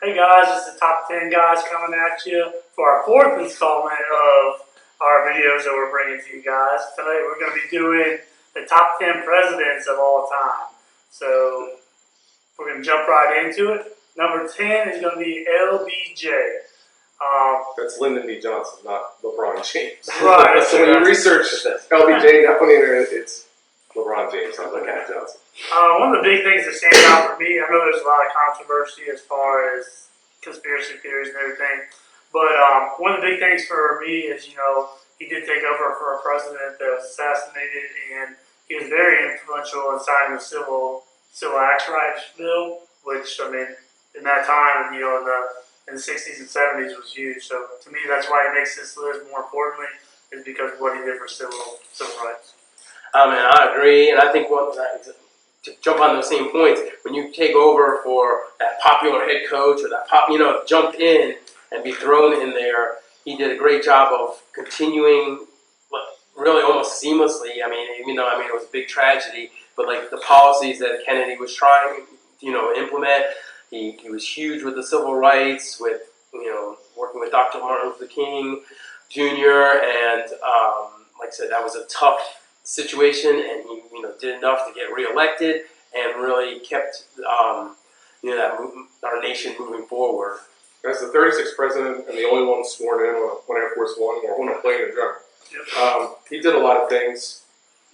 Hey guys, it's the top 10 guys coming at you for our fourth installment of our videos that we're bringing to you guys. Today we're going to be doing the top 10 presidents of all time. So we're going to jump right into it. Number 10 is going to be LBJ. That's Lyndon B. Johnson, not LeBron James. Right. So when you research LBJ on the internet, it's LeBron James, not Lyndon B. Johnson. One of the big things that stands out for me, I know there's a lot of controversy as far as conspiracy theories and everything, but one of the big things for me is, he did take over for a president that was assassinated, and he was very influential in signing the Civil Rights Bill, which, in that time, in the 60s and 70s was huge. So to me, that's why he makes this list. More importantly, is because of what he did for civil rights. And I agree, and I think to jump on those same points, when you take over for that popular head coach or that jump in and be thrown in there, he did a great job of continuing, really almost seamlessly. Even though it was a big tragedy, but like the policies that Kennedy was trying, to implement. He was huge with the civil rights, with working with Dr. Martin Luther King Jr. And like I said, that was a tough situation, and he did enough to get reelected and really kept our nation moving forward. As the 36th president and the only one sworn in on Air Force One or on a plane in general, he did a lot of things.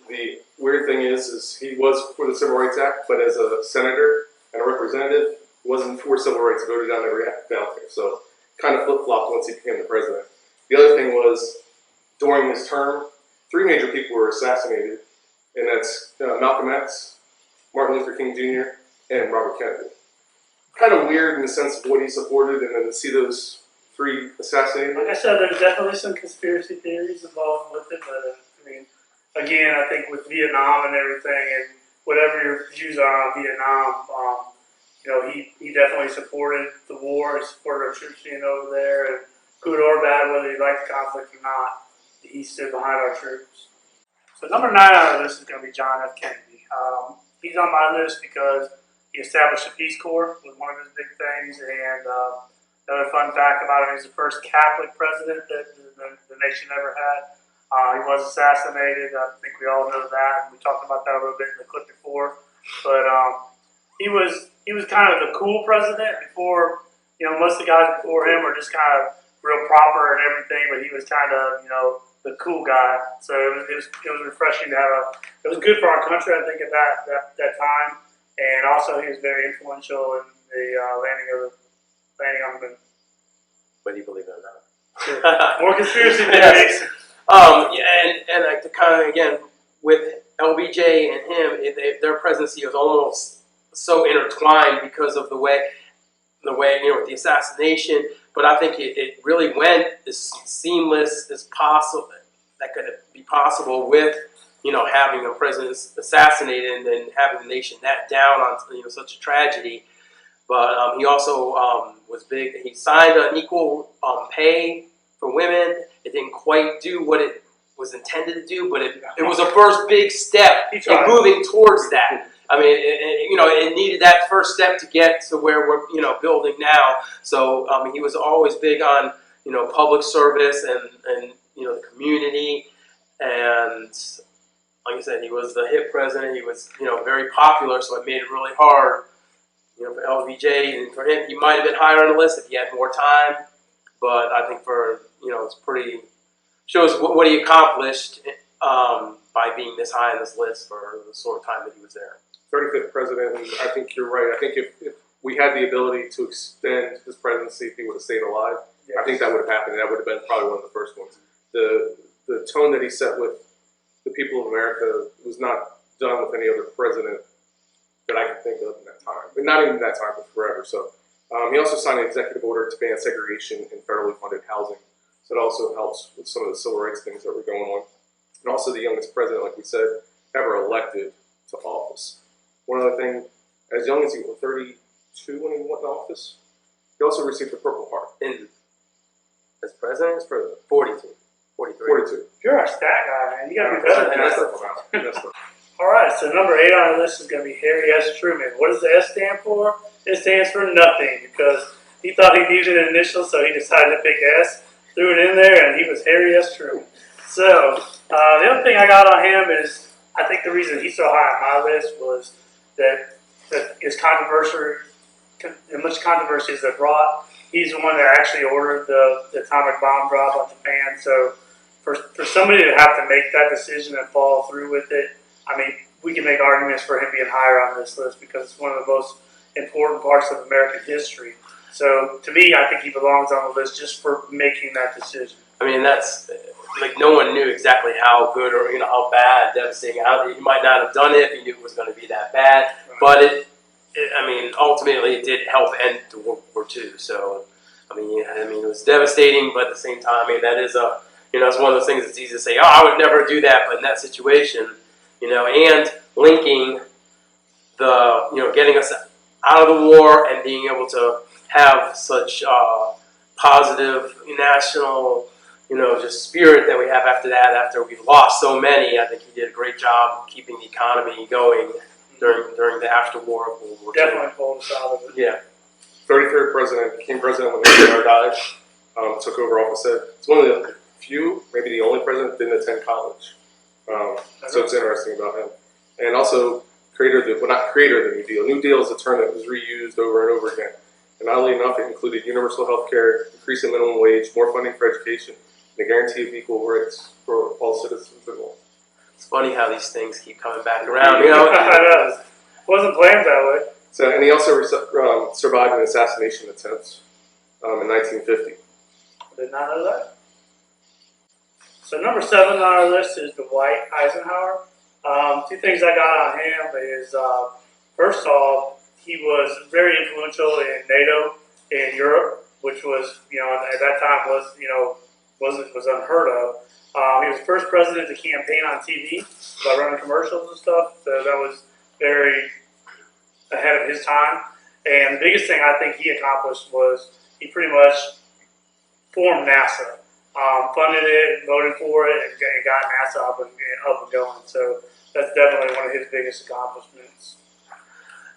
The weird thing is he was for the Civil Rights Act, but as a senator and a representative, wasn't for civil rights, voted down every act down there. So kind of flip-flopped once he became the president. The other thing was, during his term, 3 major people were assassinated, and that's Malcolm X, Martin Luther King Jr., and Robert Kennedy. Kind of weird in the sense of what he supported, and then to see those 3 assassinated. Like I said, there's definitely some conspiracy theories involved with it, but again, I think with Vietnam and everything, and whatever your views are on Vietnam, he definitely supported the war. He supported our troops being over there, and good or bad, whether he liked the conflict or not, he stood behind our troops. So number 9 on our list is going to be John F. Kennedy. He's on my list because he established the Peace Corps, was one of his big things, and another fun fact about him, he's the first Catholic president that the nation ever had. He was assassinated. I think we all know that. We talked about that a little bit in the clip before. But he was kind of the cool president before. Most of the guys before him were just kind of real proper and everything, but he was kind of the cool guy. So it was refreshing to have it was good for our country, I think, at that time. And also, he was very influential in the landing on the moon. Whether you believe it or not. More conspiracy theories. And like to kind of again with LBJ and him, their presidency was almost so intertwined because of the way with the assassination. But I think it really went as seamless as possible. That could be possible with having a president assassinated and then having the nation that down on such a tragedy. But he also was big. He signed an equal pay for women. It didn't quite do what it was intended to do, but it was a first big step in moving towards that. It needed that first step to get to where we're building now. So he was always big on public service and the community, and like I said, he was the hit president. He was very popular, so it made it really hard for LBJ, and for him, he might have been higher on the list if he had more time. But I think for it's pretty shows what he accomplished by being this high on this list for the sort of time that he was there. 35th president, and I think you're right. I think if we had the ability to extend his presidency, if he would have stayed alive, I think that would have happened, and that would have been probably one of the first ones. The tone that he set with the people of America was not done with any other president that I can think of in that time. But not even that time, but forever. So he also signed an executive order to ban segregation in federally funded housing. So it also helps with some of the civil rights things that were going on. And also the youngest president, like we said, ever elected to office. One other thing, as young as he was 32 when he went to office, he also received the Purple Heart. As president? 42. 42. You're our stat guy, man. You gotta be better than that. Alright, so number 8 on our list is going to be Harry S. Truman. What does the S stand for? It stands for nothing, because he thought he needed an initial, so he decided to pick S, threw it in there, and he was Harry S. Truman. So the other thing I got on him is, I think the reason he's so high on my list was that his controversy, as much controversy as it brought, he's the one that actually ordered the atomic bomb drop on Japan. So for somebody to have to make that decision and follow through with it, I mean, we can make arguments for him being higher on this list because it's one of the most important parts of American history. So to me, I think he belongs on the list just for making that decision. I mean, that's like no one knew exactly how good or how bad, devastating. He might not have done it if he knew it was going to be that bad, right. But I mean, ultimately it did help end World War II. So I mean, it was devastating, but at the same time, I mean, that is it's one of those things that's easy to say, oh, I would never do that, but in that situation, and linking the getting us out of the war and being able to have such positive national, just spirit that we have after that, after we've lost so many. I think he did a great job keeping the economy going during the after war of World War II. Definitely pulled us out of it. Yeah. 33rd president, became president when Eisenhower died, took over office. It's one of the few, maybe the only president that didn't attend college. So it's interesting about him. And also not creator of the New Deal. New Deal is a term that was reused over and over again. And oddly enough, it included universal health care, increasing minimum wage, more funding for education, and a guarantee of equal rights for all citizens in the world. It's funny how these things keep coming back around. I know. Wasn't planned that way. So, and he also survived an assassination attempt in 1950. Did not know that. So number 7 on our list is Dwight Eisenhower. Two things I got on him is, first off, he was very influential in NATO in Europe, which was, at that time was unheard of. He was the first president to campaign on TV by running commercials and stuff, so that was very ahead of his time. And the biggest thing I think he accomplished was he pretty much formed NASA, funded it, voted for it, and got NASA up and going. So that's definitely one of his biggest accomplishments.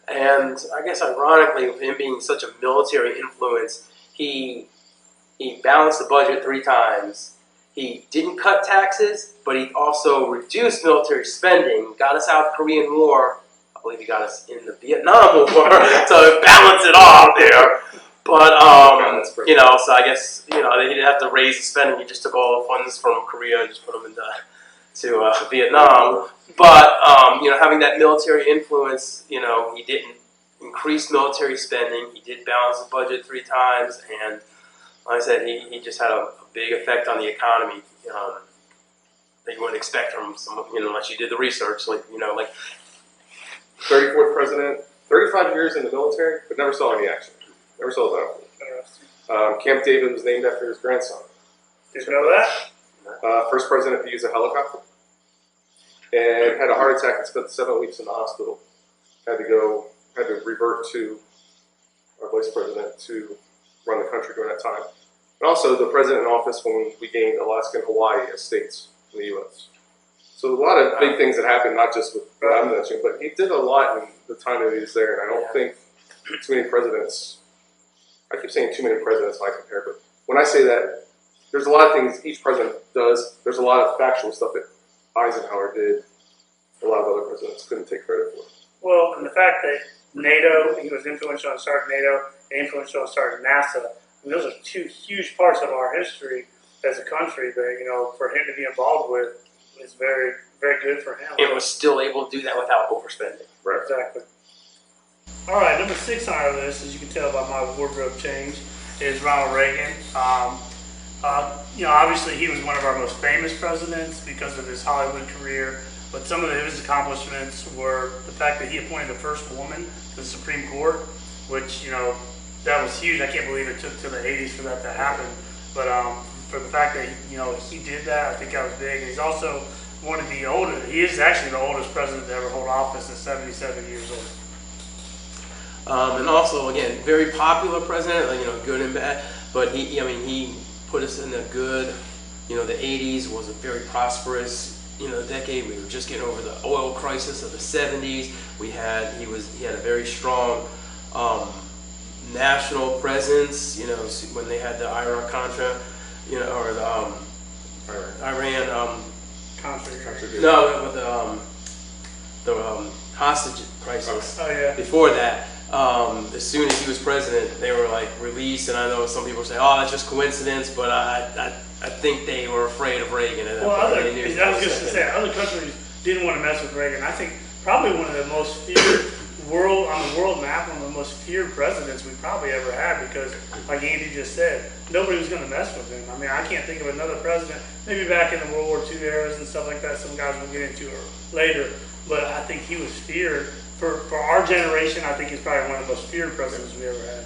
And I guess ironically, with him being such a military influence, he balanced the budget 3 times. He didn't cut taxes, but he also reduced military spending, got us out of the Korean War. I believe he got us in the Vietnam War, so balance it off there. But, so I guess, they didn't have to raise the spending. He just took all the funds from Korea and just put them into Vietnam. But, having that military influence, he didn't increase military spending. He did balance the budget 3 times. And like I said, he just had a big effect on the economy that you wouldn't expect from someone, unless you did the research. 34th president, 35 years in the military, but never saw any action. Never saw that. Camp David was named after his grandson. Did you know that? First president to use a helicopter. And had a heart attack and spent 7 weeks in the hospital. Had to revert to our vice president to run the country during that time. And also the president in office when we gained Alaska and Hawaii as states in the U.S. So a lot of big things that happened, not just with what I'm mentioning, but he did a lot in the time that he was there. And I don't think too many presidents, I keep saying too many presidents I compare, but when I say that, there's a lot of things each president does. There's a lot of factual stuff that Eisenhower did. A lot of other presidents couldn't take credit for. Well, and the fact that NATO, he was influential in starting NATO and influential in starting NASA, those are 2 huge parts of our history as a country that, for him to be involved with is very, very good for him. And was still able to do that without overspending. Right. Exactly. All right, number 6 on our list, as you can tell by my wardrobe change, is Ronald Reagan. Obviously he was one of our most famous presidents because of his Hollywood career, but some of his accomplishments were the fact that he appointed the first woman to the Supreme Court, which, that was huge. I can't believe it took to the 80s for that to happen. But for the fact that, he did that, I think that was big. And he's also one of the oldest, he is actually the oldest president to ever hold office at 77 years old. And also, again, very popular president, good and bad. But he put us in a good, the 80s was a very prosperous, decade. We were just getting over the oil crisis of the 70s. He had a very strong national presence. You know, when they had the Iraq-Contra, you know, or the Iran. No, with the hostage crisis. Oh yeah. Before that, as soon as he was president, they were like released, and I know some people say, "Oh, that's just coincidence," but I think they were afraid of Reagan. At that Well, point. I was just to say, other countries didn't want to mess with Reagan. I think probably one of the most feared on the world map, one of the most feared presidents we probably ever had, because, like Andy just said, nobody was going to mess with him. I mean, I can't think of another president, maybe back in the World War II eras and stuff like that. Some guys we'll get into later, but I think he was feared. For our generation, I think he's probably one of the most feared presidents we ever had.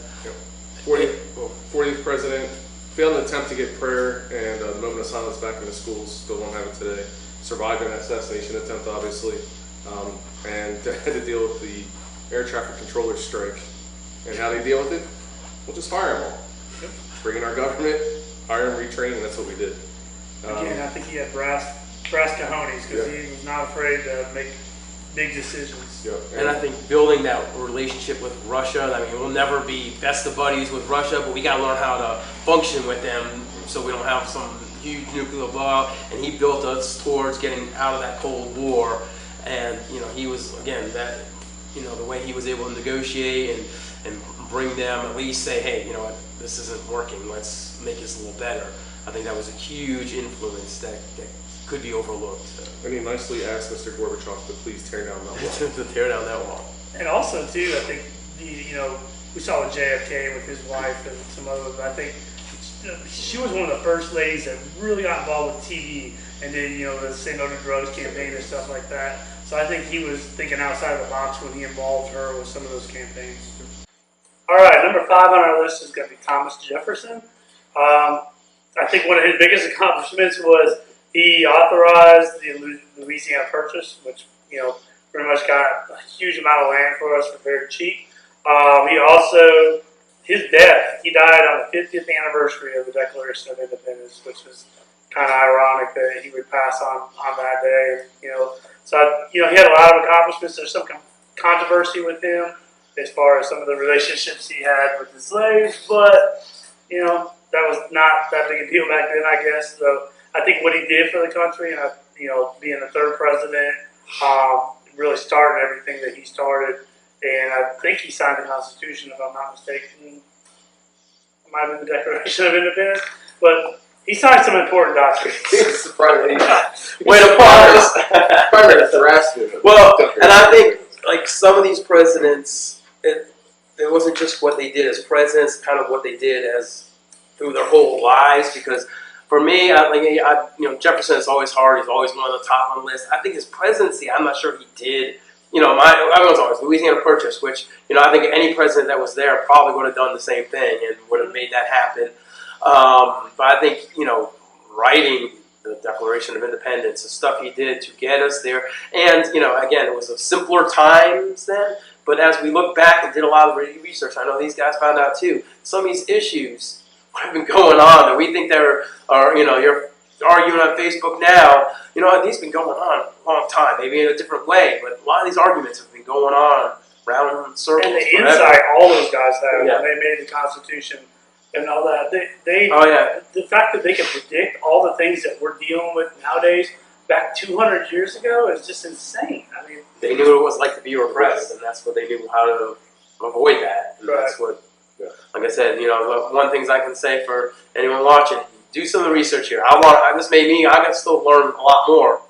40th president, failed an attempt to get prayer and a moment of silence back in the schools, still don't have it today. Survived an assassination attempt, obviously, and had to deal with the air traffic controller strike. And how they deal with it? We'll just fire them all. Yep. Bring in our government, hire them, retrain, and that's what we did. Again, I think he had brass cojones, because he was not afraid to make big decisions. Yeah. And I think building that relationship with Russia, I mean, we'll never be best of buddies with Russia, but we got to learn how to function with them so we don't have some huge nuclear blowout. And he built us towards getting out of that Cold War. And, you know, he was, again, that, you know, the way he was able to negotiate and bring them, at least say, hey, you know what, this isn't working, let's make this a little better. I think that was a huge influence that could be overlooked. And he nicely asked Mr. Gorbachev to please tear down that wall. To tear down that wall. And also, too, I think, you know, we saw with JFK with his wife and some others, I think she was one of the first ladies that really got involved with TV and did, you know, the Say No to Drugs campaign and stuff like that. So I think he was thinking outside of the box when he involved her with some of those campaigns. All right, number 5 on our list is going to be Thomas Jefferson. I think one of his biggest accomplishments was he authorized the Louisiana Purchase, which, you know, pretty much got a huge amount of land for us for very cheap. He also, his death, he died on the 50th anniversary of the Declaration of Independence, which is kind of ironic that he would pass on that day. You know, so, you know, he had a lot of accomplishments. There's some controversy with him as far as some of the relationships he had with the slaves, but, you know, that was not that big a deal back then, I guess. So I think what he did for the country, and, you know, being the 3rd president, really starting everything that he started. And I think he signed the Constitution, if I'm not mistaken. It might have been the Declaration of Independence, but he signed some important documents. Way to pause. Primary harassment. Well, and I think, like, some of these presidents, it wasn't just what they did as presidents, kind of what they did as through their whole lives. Because for me, you know, Jefferson is always hard. He's always one of the top on the list. I think his presidency, I'm not sure he did. You know, everyone's always Louisiana Purchase, which, you know, I think any president that was there probably would have done the same thing and would have made that happen. But I think, you know, writing the Declaration of Independence, the stuff he did to get us there, and, you know, again, it was a simpler times then, but as we look back and did a lot of research, I know these guys found out too, some of these issues have been going on that we think are, you know, you're arguing on Facebook now, you know, these have been going on a long time, maybe in a different way, but a lot of these arguments have been going on round in circles. And the insight all those guys had when they made the Constitution and all that, the fact that they can predict all the things that we're dealing with nowadays back 200 years ago is just insane. I mean, they knew what it was like to be repressed, and that's what they knew how to avoid that. And that's what, like I said, you know, one thing I can say for anyone watching, do some of the research here. This made me, I got to still learn a lot more,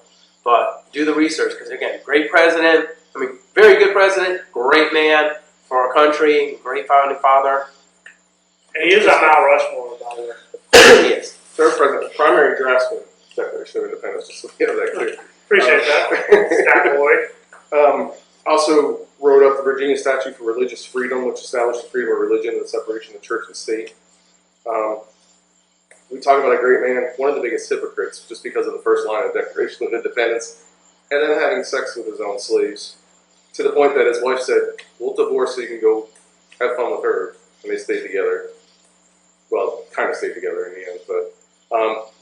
but do the research, because again, great president, I mean, very good president, great man for our country, great founding father. And he is on Mount Rushmore, by the way. He is. 3rd president, primary draftsman, Declaration of Independence, just so we have that clear. Appreciate that. Stack boy. Also wrote up the Virginia Statute for Religious Freedom, which established the freedom of religion and the separation of church and state. We talk about a great man, one of the biggest hypocrites, just because of the first line of the Declaration of Independence, and then having sex with his own slaves, to the point that his wife said, "We'll divorce so you can go have fun with her," and they stayed together. Well, kind of stayed together in the end, but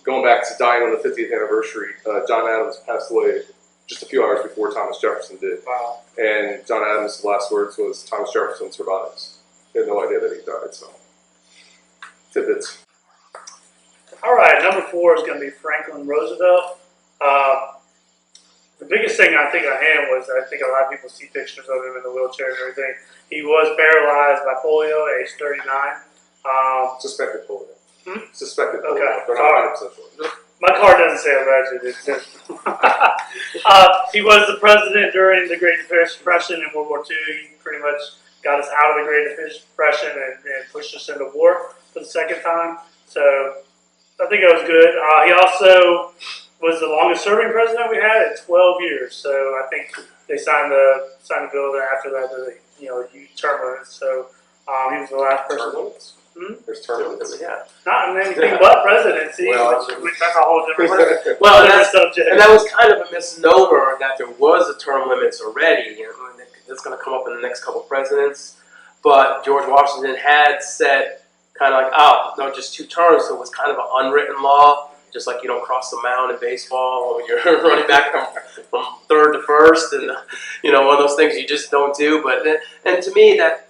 going back to dying on the 50th anniversary, John Adams passed away just a few hours before Thomas Jefferson did. Wow. And John Adams' last words was, "Thomas Jefferson survives." He had no idea that he died. So tidbits. All right, number 4 is going to be Franklin Roosevelt. The biggest thing I think on him was I think a lot of people see pictures of him in the wheelchair and everything. He was paralyzed by polio at age 39. Suspected polio. Suspected polio. Okay, They're sorry. not 100% sure. My card doesn't say alleged. It says he was the president during the Great Depression in World War II. He pretty much got us out of the Great Depression and pushed us into war for the second time. So I think that was good. He also was the longest serving president we had at 12 years. So I think they signed the bill that after that, term limits. So he was the last person. Term limits? There's term limits. Yeah. Not in anything but presidency, which that's a whole different Well, different subject. and that was kind of a misnomer that there was a term limits already. That's going to come up in the next couple of presidents. But George Washington had set kind of like, no, just 2 terms. So it was kind of an unwritten law, just like you don't cross the mound in baseball when you're running back from third to first, and one of those things you just don't do. And to me, that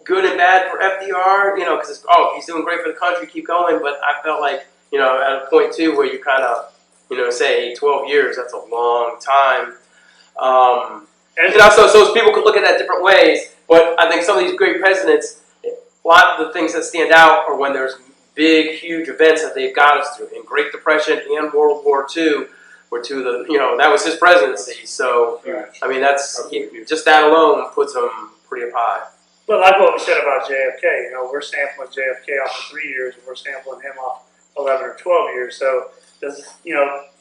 good and bad for FDR, because he's doing great for the country, keep going. But I felt like, at a point too where you kind of, say 12 years, that's a long time. So people could look at that different ways. But I think some of these great presidents, a lot of the things that stand out are when there's big, huge events that they've got us through. In Great Depression and World War II were 2 of the, that was his presidency. So, I mean, that's just that alone puts him pretty up high. But like what we said about JFK, we're sampling JFK off of 3 years, and we're sampling him off 11 or 12 years. So,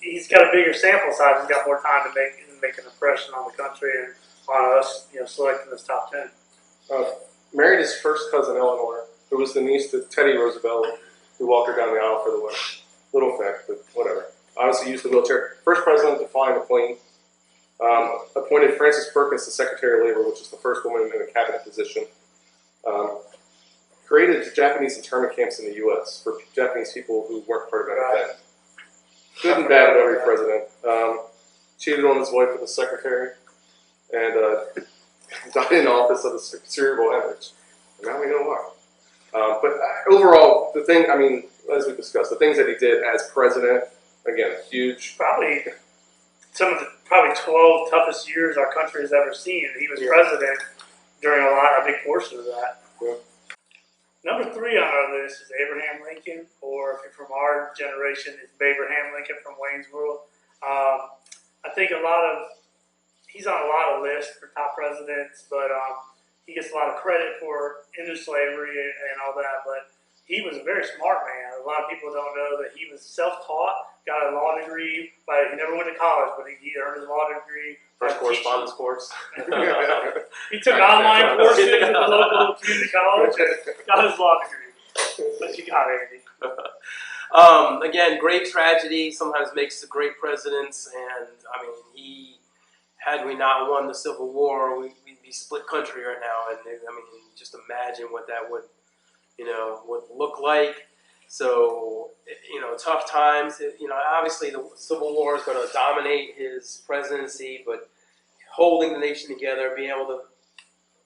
he's got a bigger sample size. He's got more time to make an impression on the country and on us, selecting this top 10. Married his first cousin Eleanor, who was the niece to Teddy Roosevelt, who walked her down the aisle for the wedding. Little fact, but whatever. Obviously used the wheelchair. First president to fly in a plane. Appointed Frances Perkins to Secretary of Labor, which is the first woman in a cabinet position. Created Japanese internment camps in the U.S. for Japanese people who weren't part of any then. Good and bad of every president. Cheated on his wife with a secretary, and died in office of a cerebral hemorrhage. And now we know why. But overall, as we discussed, the things that he did as president, again, huge. Probably some of the 12 toughest years our country has ever seen. He was president during a big portion of that. Yeah. Number 3 on our list is Abraham Lincoln, or if you're from our generation, it's Abraham Lincoln from Wayne's World. I think he's on a lot of lists for top presidents, but he gets a lot of credit for ending slavery and all that, but he was a very smart man. A lot of people don't know that he was self-taught, got a law degree, but he never went to college, but he earned his law degree. First correspondence course. He took online courses at the local community college and got his law degree. But you got it, Andy. Again, great tragedy sometimes makes the great presidents, and had we not won the Civil War, we'd be split country right now, and just imagine what that would look like. So, tough times. Obviously the Civil War is going to dominate his presidency, but holding the nation together, being able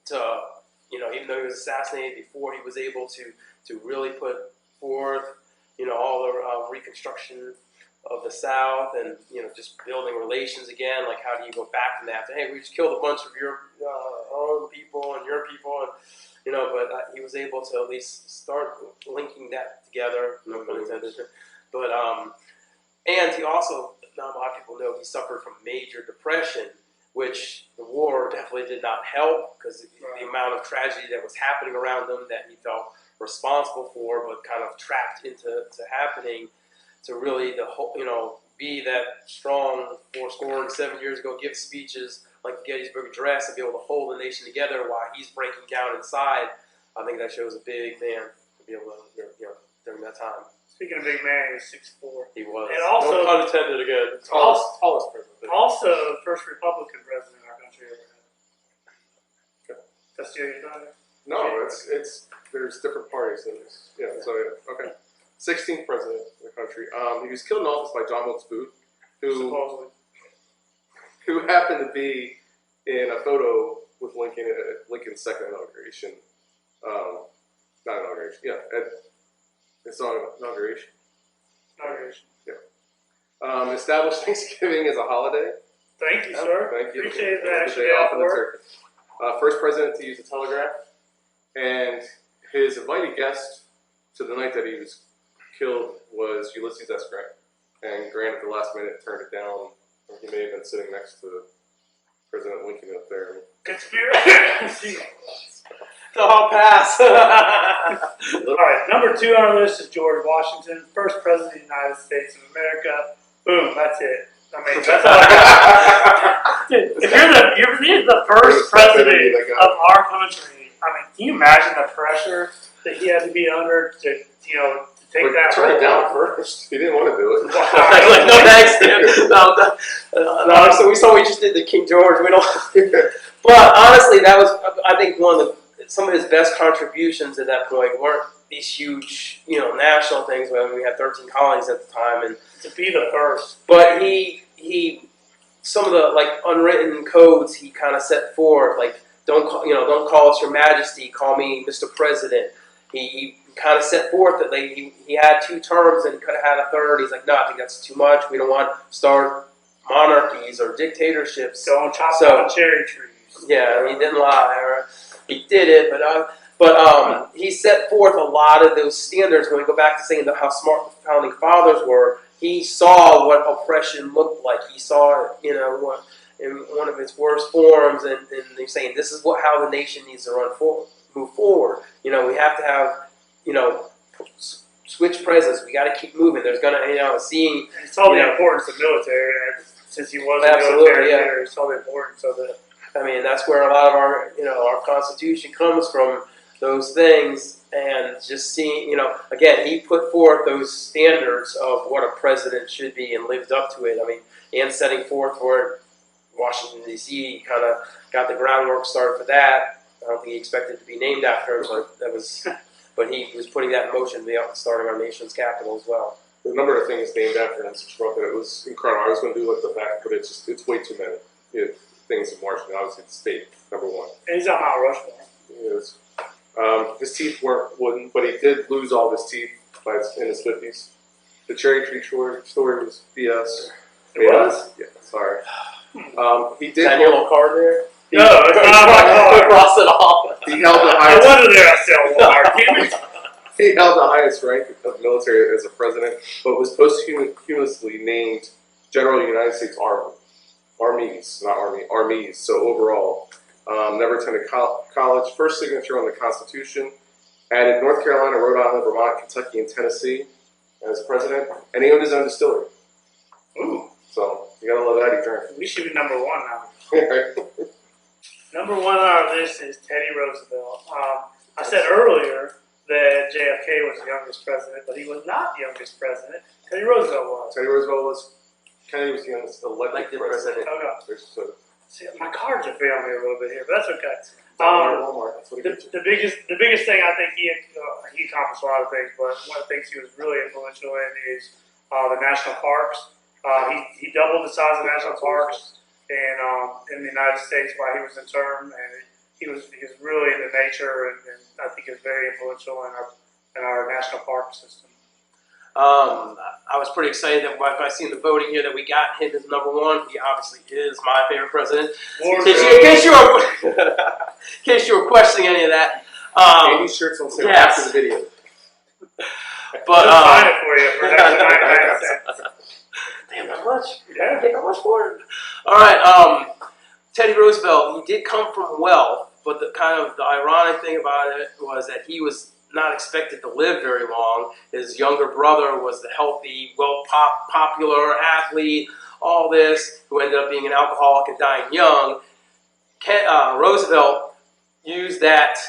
to even though he was assassinated before, he was able to really put forth, all the reconstruction of the South, and just building relations again. Like, how do you go back from that? Hey, we just killed a bunch of your own people and your people, and but he was able to at least start linking that together. No pun intended. But and he also, not a lot of people know, he suffered from major depression, which the war definitely did not help, because the amount of tragedy that was happening around him that he felt responsible for, but kind of trapped into happening, to really be that strong 7 years ago, give speeches like the Gettysburg Address, and be able to hold the nation together while he's breaking down inside. I think that shows a big man to be able to, during that time. Speaking of big man, he was 6'4". He was. And also, no pun intended again. Tallest president. Also, the first Republican president our country ever had. Okay. That's your time? No, it's there's different parties in this. Yeah, so okay. 16th president of the country. He was killed in office by John Wilkes Booth, who happened to be in a photo with Lincoln at Lincoln's second inauguration Not inauguration. Yeah, it's on inauguration. Inauguration. Yeah. Established Thanksgiving as a holiday. Thank you, sir. Thank you. Appreciate The that. day off in the turkey. First president to use a telegraph, and his invited guest to the night that he was killed was Ulysses S. Grant. And Grant, at the last minute, turned it down. He may have been sitting next to President Lincoln up there. Conspiracy. So I'll pass. All right, number 2 on our list is George Washington, first president of the United States of America. Boom, that's it. I mean, that's all I got. Dude, if you're the first president of our country, I mean, can you imagine the pressure that he had to be under to, to take that? Turn it down first. He didn't want to do it. Like, no thanks, dude. No, so we just did the King George. We don't. But honestly, that was, I think, some of his best contributions at that point weren't these huge, national things. When we had 13 colonies at the time, and To be the first. but he some of the unwritten codes he kind of set forth, like don't call us Your Majesty, call me Mr. President. He kind of set forth that he had 2 terms and could have had a third. He's like, no, I think that's too much. We don't want to start monarchies or dictatorships. Don't chop down cherry trees. Yeah, he didn't lie, or he did it, but he set forth a lot of those standards. When we go back to saying how smart the founding fathers were, he saw what oppression looked like. He saw it, in one of its worst forms, and they're saying this is how the nation needs to move forward. We have to have, switch presidents. We got to keep moving. There's gonna, seeing. He saw the importance of military, and since he was a military leader, he saw the importance of it. I mean, that's where a lot of our Constitution comes from, those things, and just seeing, again, he put forth those standards of what a president should be and lived up to it. I mean, and setting forth for it, Washington, D.C. kind of got the groundwork started for that. I don't think he expected it to be named after him, but he was putting that in motion, starting our nation's capital as well. The number of things named after him, it was incredible. I was going to do the fact, but it's way too many. Things in Washington, obviously the state, number 1. And he's on Mount Rushmore. Yes. His teeth wouldn't, but he did lose all of his teeth in his 50s. The cherry tree story was BS. It was? Yeah, sorry. He did. Is that your little card there? No, it's not my card. Cross it off. He held the I highest. wonder there I sell Walmart. Damn it. He held the highest rank of military as a president, but was posthumously named General of the United States Armies, not Army, Armies. So overall, never attended college. First signature on the Constitution. Added North Carolina, Rhode Island, Vermont, Kentucky, and Tennessee as president. And he owned his own distillery. Ooh. So you gotta love that he drank. We should be number 1 now. Number 1 on our list is Teddy Roosevelt. I said earlier that JFK was the youngest president, but he was not the youngest president. Teddy Roosevelt was. Kennedy was the youngest elected president. Okay. See, my cards are failing me a little bit here, but that's okay. Walmart. That's what he The biggest thing I think he accomplished a lot of things, but one of the things he was really influential in is the national parks. He doubled the size of national parks in the United States while he was in term, and he was really into nature, and I think he was very influential in our national park system. I was pretty excited that if I seen the voting here that we got him as number 1. He obviously is my favorite president. In case you were questioning any of that. Andy's shirt's on sale after the video. But I'll sign it for you for an extra 99 cents. Damn, that much? Yeah. How much for it? All right. Teddy Roosevelt. He did come from wealth, but the ironic thing about it was that he was not expected to live very long. His younger brother was the healthy, popular athlete, all this, who ended up being an alcoholic and dying young. Roosevelt used that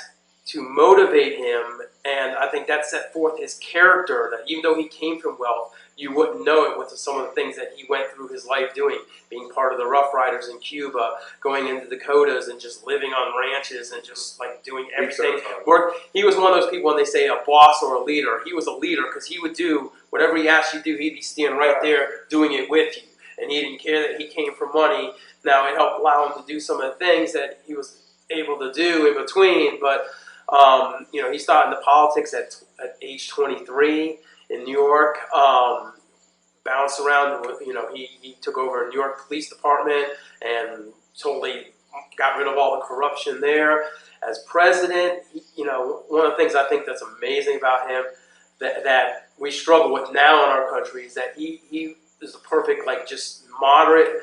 to motivate him, and I think that set forth his character, that even though he came from wealth, you wouldn't know it with some of the things that he went through his life doing, being part of the Rough Riders in Cuba, going into the Dakotas and just living on ranches and just doing everything. He was one of those people when they say a boss or a leader. He was a leader because he would do whatever he asked you to do. He'd be standing right there doing it with you. And he didn't care that he came from money. Now it helped allow him to do some of the things that he was able to do in between, but You know, he started into politics at age 23 in New York. Bounced around. You know, he took over a New York Police Department and totally got rid of all the corruption there. As president, you know, one of the things I think that's amazing about him that we struggle with now in our country is that he is the perfect, like, just moderate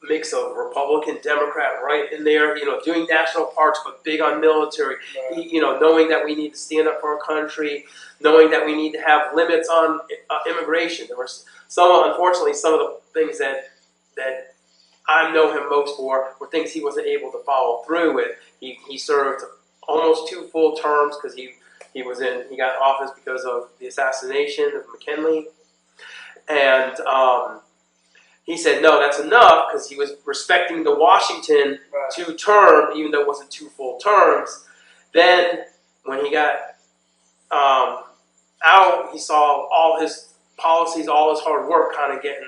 mix of Republican, Democrat, right in there, you know, doing national parks, but big on military, you know, knowing that we need to stand up for our country, knowing that we need to have limits on immigration. There were unfortunately, some of the things that I know him most for were things he wasn't able to follow through with. He served almost 2 full terms because he got office because of the assassination of McKinley, and he said no, that's enough, because he was respecting the Washington 2-term, even though it wasn't 2 full terms. Then when he got out, he saw all his policies, all his hard work kind of getting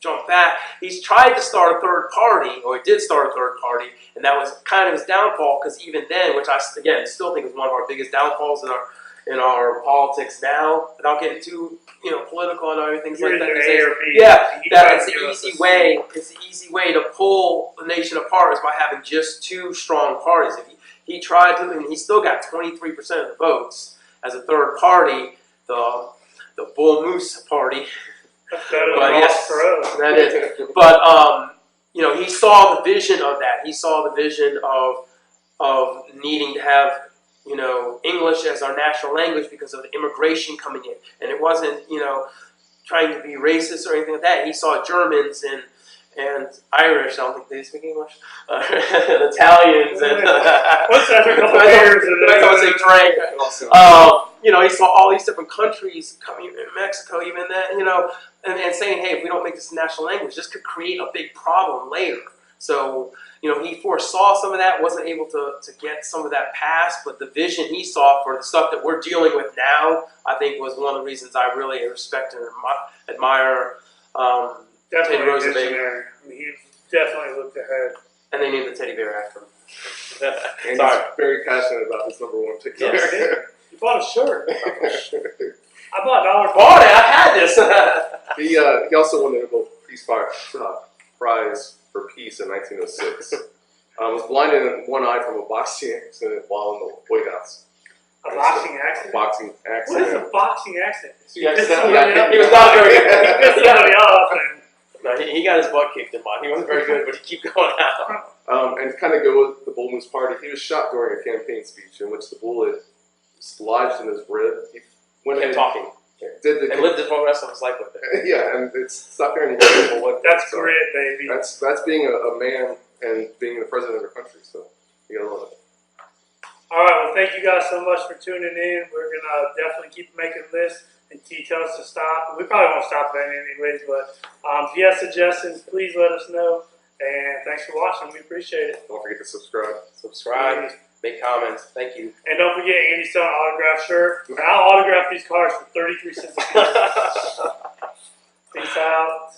jumped back. He's tried to start a third party, or he did start a third party, and that was kind of his downfall, because even then, which I, again, still think is one of our biggest downfalls in our politics now, without getting too, you know, political and other things like that. It's the easy way. It's the easy way to pull the nation apart is by having just 2 strong parties. If he tried to, and he still got 23% of the votes as a third party, the Bull Moose Party. But yes, that is. But you know, he saw the vision of that. He saw the vision of needing to have, you know, English as our national language because of the immigration coming in, and it wasn't, you know, trying to be racist or anything like that. He saw Germans and Irish. I don't think they speak English. Italians and what's that? A couple years you know, he saw all these different countries coming in, Mexico, even that, you know, and saying, hey, if we don't make this a national language, this could create a big problem later. So, you know, he foresaw some of that, wasn't able to get some of that passed, but the vision he saw for the stuff that we're dealing with now, I think, was one of the reasons I really respect and admire Teddy Roosevelt. I mean, he definitely looked ahead. And they named the teddy bear after him. And he's very passionate about his #1 pick. Yes. You bought a shirt. I bought $1. Bought it. I had this. He also won the Nobel Peace Prize for Peace in 1906. Was blinded in one eye from a boxing accident while in the White House. A boxing accident? Boxing accident. What is a boxing accident? He was not very good. He got me off. No, he got his butt kicked in mine. He wasn't very good, but he kept going out. And to kind of go with the Bull Moose Party, he was shot during a campaign speech in which the bullet lodged in his rib. He went kept talking. And lived the rest of his life with it. Yeah, and it's stuck there, and he doesn't know what. That's grit, baby. That's being a man and being the president of the country. So you gotta love it. All right, well, thank you guys so much for tuning in. We're gonna definitely keep making lists and tell us to stop. We probably won't stop that anyways, but if you have suggestions, please let us know. And thanks for watching. We appreciate it. Don't forget to subscribe. Make comments. Thank you. And don't forget, Andy's selling an autographed shirt. And I'll autograph these cards for 33 cents a piece. Peace out.